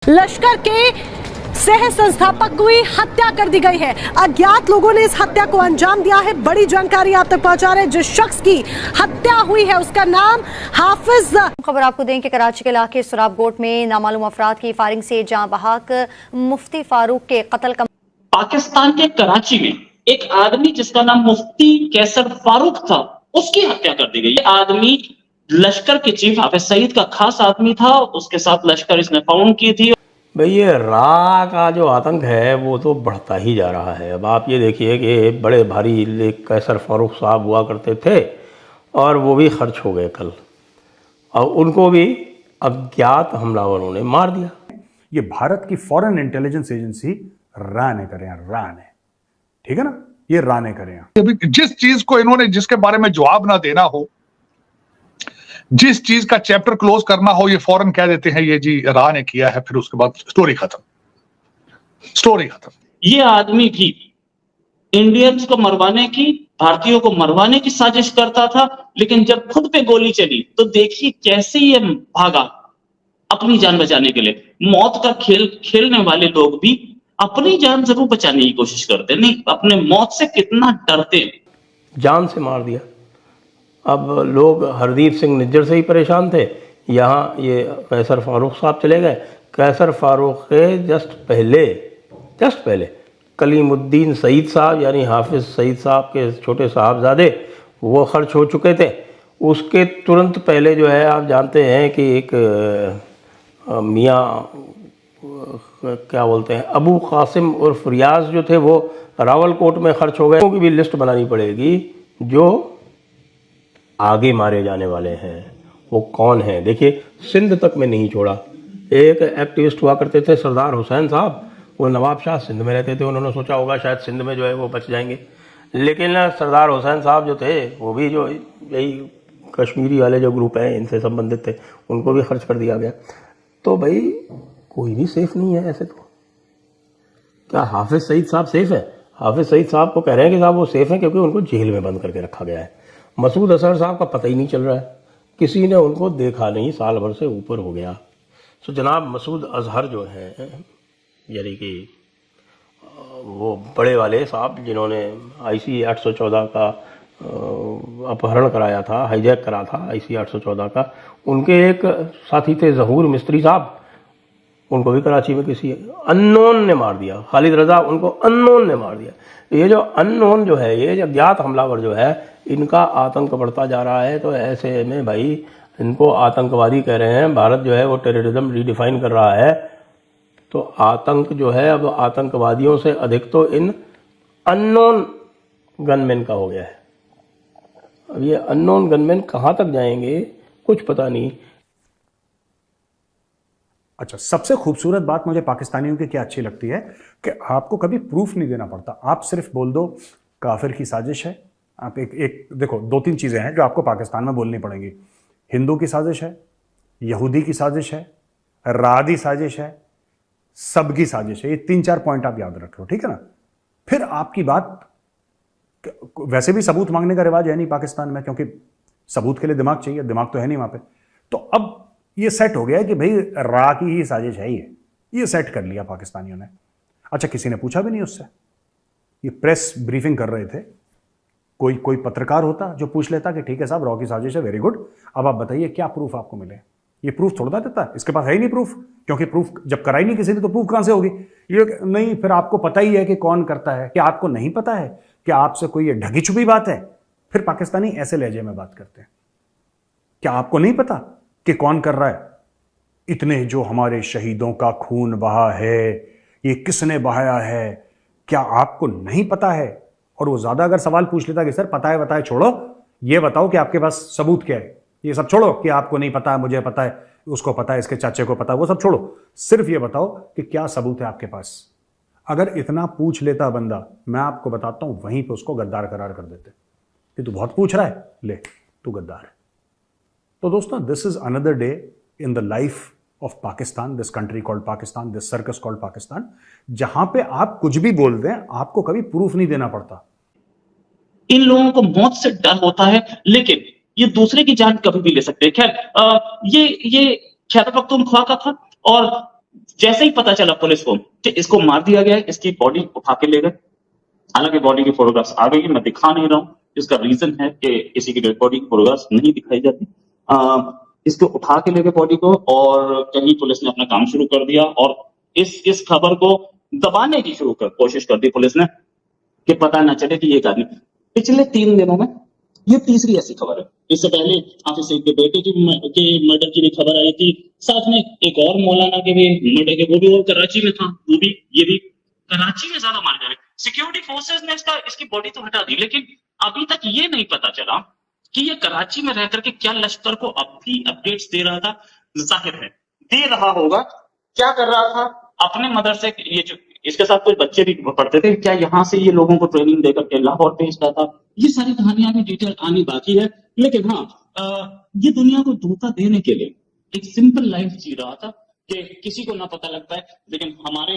लश्कर के सह संस्थापक की हत्या कर दी गई है। अज्ञात लोगों ने इस हत्या को अंजाम दिया है। बड़ी जानकारी आप तक पहुंचा रहे हैं। जिस शख्स की हत्या हुई है उसका नाम हाफिज। खबर आपको दें कि कराची के इलाके सुराबगोट में नामालूम अफराद की फायरिंग से जां बहक मुफ्ती फारूक के कत्ल का। पाकिस्तान के कराची में एक आदमी जिसका नाम मुफ्ती कैसर फारूक था, उसकी हत्या कर दी गई। आदमी लश्कर के चीफ हाफिज सईद का खास आदमी था, उसके साथ लश्कर इसने फाउंड की थी। भाई ये रा का जो आतंक है वो तो बढ़ता ही जा रहा है। अब आप ये देखिए कि बड़े भारी कैसर फारूक साहब हुआ करते थे और वो भी खर्च हो गए कल, और उनको भी अज्ञात हमलावरों ने मार दिया। ये भारत की फॉरेन इंटेलिजेंस एजेंसी रा ने करे, रा ने, ठीक है ना, ये रा ने करे। जिस चीज को इन्होंने, जिसके बारे में जवाब ना देना हो, जिस चीज का चैप्टर क्लोज करना हो, ये फौरन कह देते हैं ये जी रा ने किया है, फिर उसके बाद स्टोरी खत्म, स्टोरी खत्म। ये आदमी भी इंडियंस को मरवाने की, भारतीयों को मरवाने की साजिश करता था, लेकिन जब खुद पे गोली चली तो देखिए कैसे ये भागा अपनी जान बचाने के लिए। मौत का खेल खेलने वाले लोग भी अपनी जान जरूर बचाने की कोशिश करते, नहीं अपने मौत से कितना डरते। जान से मार दिया। अब लोग हरदीप सिंह निज्जर से ही परेशान थे, यहाँ ये कैसर फारूक साहब चले गए। कैसर फारूक के जस्ट पहले कलीमुद्दीन सईद साहब यानी हाफिज सईद साहब के छोटे साहबजादे वो खर्च हो चुके थे। उसके तुरंत पहले जो है आप जानते हैं कि एक मियाँ क्या बोलते हैं अबू कासिम उर्फ रियाज जो थे वो रावलकोट में खर्च हो गए। उनकी भी लिस्ट बनानी पड़ेगी जो आगे मारे जाने वाले हैं वो कौन है। देखिए सिंध तक में नहीं छोड़ा। एक एक्टिविस्ट हुआ करते थे सरदार हुसैन साहब, वो नवाब शाह सिंध में रहते थे। उन्होंने सोचा होगा शायद सिंध में जो है वो बच जाएंगे, लेकिन सरदार हुसैन साहब जो थे वो भी जो यही कश्मीरी वाले जो ग्रुप हैं इनसे संबंधित थे, उनको भी खर्च कर दिया गया। तो भाई कोई भी सेफ नहीं है ऐसे। तो क्या हाफिज सईद साहब सेफ है? हाफिज सईद साहब को कह रहे हैं कि साहब वो सेफ हैं क्योंकि उनको जेल में बंद करके रखा गया है। मसूद अजहर साहब का पता ही नहीं चल रहा है, किसी ने उनको देखा नहीं, साल भर से ऊपर हो गया। तो जनाब मसूद अजहर जो हैं यानी कि वो बड़े वाले साहब जिन्होंने IC 814 का अपहरण कराया था, हाईजैक करा था IC 814 का, उनके एक साथी थे ज़हूर मिस्त्री साहब, उनको भी कराची में किसी अननोन ने मार दिया। खालिद रजा, उनको अननोन ने मार दिया। ये जो अननोन जो है, ये जो अज्ञात हमलावर जो है, इनका आतंक बढ़ता जा रहा है। तो ऐसे में भाई इनको आतंकवादी कह रहे हैं। भारत जो है वो टेररिज्म रीडिफाइन कर रहा है। तो आतंक जो है अब आतंकवादियों से अधिक तो इन अननोन गनमैन का हो गया है। अब ये अननोन गनमैन कहाँ तक जाएंगे कुछ पता नहीं। अच्छा, सबसे खूबसूरत बात मुझे पाकिस्तानियों की क्या अच्छी लगती है कि आपको कभी प्रूफ नहीं देना पड़ता। आप सिर्फ बोल दो काफिर की साजिश है। आप एक देखो, 2-3 चीज़ें हैं जो आपको पाकिस्तान में बोलनी पड़ेंगी। हिंदू की साजिश है, यहूदी की साजिश है, रादी साजिश है, सबकी साजिश है। ये 3-4 पॉइंट आप याद रख लो, ठीक है ना। फिर आपकी बात, वैसे भी सबूत मांगने का रिवाज है नहीं पाकिस्तान में, क्योंकि सबूत के लिए दिमाग चाहिए, दिमाग तो है नहीं वहाँ पे। तो अब ये सेट हो गया कि भाई रा की ही साजिश है ये सेट कर लिया पाकिस्तानियों ने। अच्छा, किसी ने पूछा भी नहीं उससे। ये प्रेस ब्रीफिंग कर रहे थे, कोई पत्रकार होता जो पूछ लेता कि ठीक है साहब, रॉ की साजिश है, वेरी गुड, अब आप बताइए क्या प्रूफ आपको मिले। ये प्रूफ थोड़ा देता है, इसके पास है ही नहीं प्रूफ, क्योंकि प्रूफ जब कराई नहीं किसी ने तो प्रूफ कहां से होगी। ये नहीं, फिर आपको पता ही है कि कौन करता है। क्या आपको नहीं पता है कि आपसे कोई ये ढगी छुपी बात है? फिर पाकिस्तानी ऐसे लहजे में बात करते हैं। क्या आपको नहीं पता कि कौन कर रहा है? इतने जो हमारे शहीदों का खून बहा है, ये किसने बहाया है, क्या आपको नहीं पता है? और वो ज्यादा अगर सवाल पूछ लेता कि सर पता है, बताए छोड़ो, ये बताओ कि आपके पास सबूत क्या है। ये सब छोड़ो कि आपको नहीं पता है, मुझे पता है, उसको पता है, इसके चाचे को पता है, वो सब छोड़ो। सिर्फ ये बताओ कि क्या सबूत है आपके पास। अगर इतना पूछ लेता बंदा, मैं आपको बताता हूं, वहीं पे उसको गद्दार करार कर देते कि तू बहुत पूछ रहा है, ले तू गद्दार है। तो दोस्तों, this is another day in the life of Pakistan, this country called Pakistan, this circus called Pakistan, जहां पे आप कुछ भी बोल दें, आपको कभी प्रूफ नहीं देना पड़ता। इन लोगों को मौत से डर होता है, लेकिन ये दूसरे की जान कभी भी ले सकते हैं। खैर, ये खैबर पख्तूनख्वा का था और जैसे ही पता चला पुलिस को कि इसको मार दिया गया है, इसकी बॉडी उठा के ले गए। हालांकि बॉडी की फोटोग्राफ्स आ गई, मैं दिखा नहीं रहा हूं। इसका रीजन है कि किसी की डेड बॉडी की फोटोग्राफ्स नहीं दिखाई जाती। इसको उठा के ले गए बॉडी को, और कहीं पुलिस ने अपना काम शुरू कर दिया और इस खबर को दबाने की कोशिश कर दी पुलिस ने कि पता ना चले कि ये एक आदमी। पिछले 3 दिनों में ये तीसरी ऐसी खबर है। इससे पहले हाफिज सईद के बेटे के मर्डर की भी खबर आई थी, साथ में एक और मौलाना के भी मर्डर के, वो भी वो कराची में था, वो भी ये भी कराची में ज्यादा मारे जा रहे। सिक्योरिटी फोर्सेस ने इसकी बॉडी तो हटा दी, लेकिन अभी तक ये नहीं पता चला कि ये कराची में रह करके क्या लश्कर को अब भी अपडेट्स दे रहा था। जाहिर है दे रहा होगा। क्या कर रहा था अपने मदरसे, ये जो इसके साथ कुछ बच्चे भी पढ़ते थे, क्या यहाँ से ये लोगों को ट्रेनिंग देकर के लाहौर भेजता था। ये सारी कहानियां भी डिटेल आनी बाकी है। लेकिन हाँ, ये दुनिया को धोखा देने के लिए एक सिंपल लाइफ जी रहा था कि किसी को ना पता लगता है, लेकिन हमारे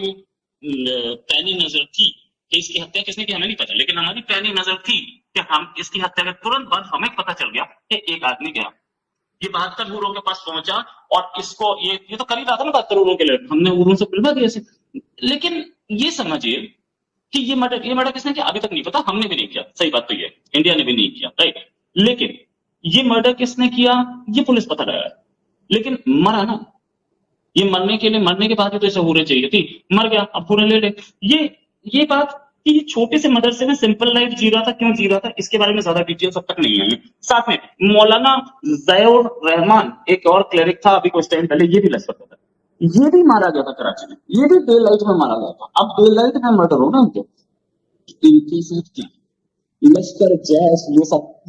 पैनी नजर थी कि इसकी हत्या किसने की, हमें नहीं पता, लेकिन हमारी पैनी नजर थी कि हम इसकी हत्या के तुरंत बाद हमें पता चल गया कि एक आदमी गया, ये 72 हूरों के पास पहुंचा और इसको ये तो कर ही रहा था ना 72 हूरों के लिए, हमने हूरों से पिलवा दिया। लेकिन ये समझिए कि ये मर्डर किसने किया अभी तक नहीं पता, हमने भी नहीं किया। सही बात तो ये, इंडिया ने भी नहीं किया, राइट। लेकिन ये मर्डर किसने किया ये पुलिस पता लगा है, लेकिन मरा ना। ये मरने के बाद भी तो इसे हूरें चाहिए थी, मर गया, अब हूरें ले ले। ये बात कि ये छोटे से मदरसे में सिंपल लाइफ जी रहा था, क्यों जी रहा था, इसके बारे में ज्यादा डिटेल्स अब तक नहीं है। साथ में मौलाना ज़ैउर रहमान एक और क्लेरिक था, अभी कुछ टाइम पहले, ये भी लश्कर था, ये भी मारा गया था कराची में, ये भी डे लाइट में मारा गया था। अब डे लाइट में मर्डर हो ना उनके, इनके साथ क्या लश्कर, जैश,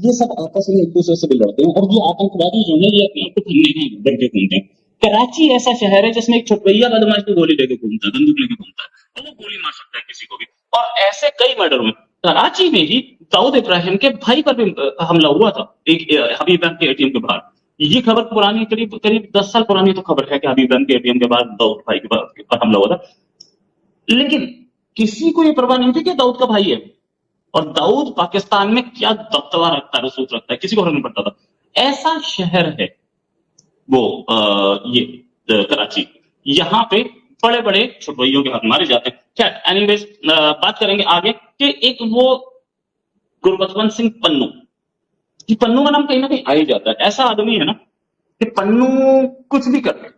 ये सब आपस में एक दूसरे से भी लड़ते हैं। और ये आतंकवादी जो है ये अपने आप को ठंडे में बढ़ के घूमते हैं। कराची ऐसा शहर है जिसमें एक छुपैया बदमाश को गोली लेके घूमता है, बंदूक लेके घूमता है, तो वो गोली मार सकता है किसी को भी। और ऐसे कई मर्डर हुए। कराची में ही दाऊद इब्राहिम के भाई पर भी हमला हुआ था, एक हबीब बैंक के एटीएम के बाहर। ये खबर पुरानी, करीब 10 साल पुरानी तो खबर है कि हबीब बैंक के एटीएम के बाहर दाऊद भाई के पर हमला हुआ था। लेकिन किसी को ये परवाह नहीं थी कि दाऊद का भाई है, और दाऊद पाकिस्तान में क्या दबदबा रखता है, रसूख रखता है, किसी को फर्क नहीं पड़ता था। ऐसा शहर है वो ये कराची। यहाँ पे बड़े बड़े छुपैयों के हाथ मारे जाते हैं। खैर एनीवेज, बात करेंगे आगे कि एक वो गुरबचन सिंह पन्नू, कि पन्नू का नाम कहीं ना कहीं आ ही जाता है। ऐसा आदमी है ना कि पन्नू कुछ भी कर ले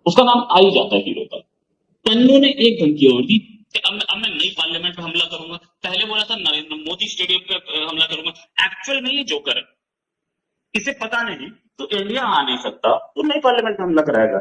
उसका नाम आ ही जाता है हीरो का। पन्नू ने एक धमकी और दी कि अब मैं नई पार्लियामेंट पे हमला करूंगा। पहले बोला था नरेंद्र मोदी स्टेडियम पे हमला करूंगा। एक्चुअल में ये जोकर है, इसे पता नहीं तो इंडिया आ नहीं सकता, तो नई पार्लियामेंट में हमला कराएगा।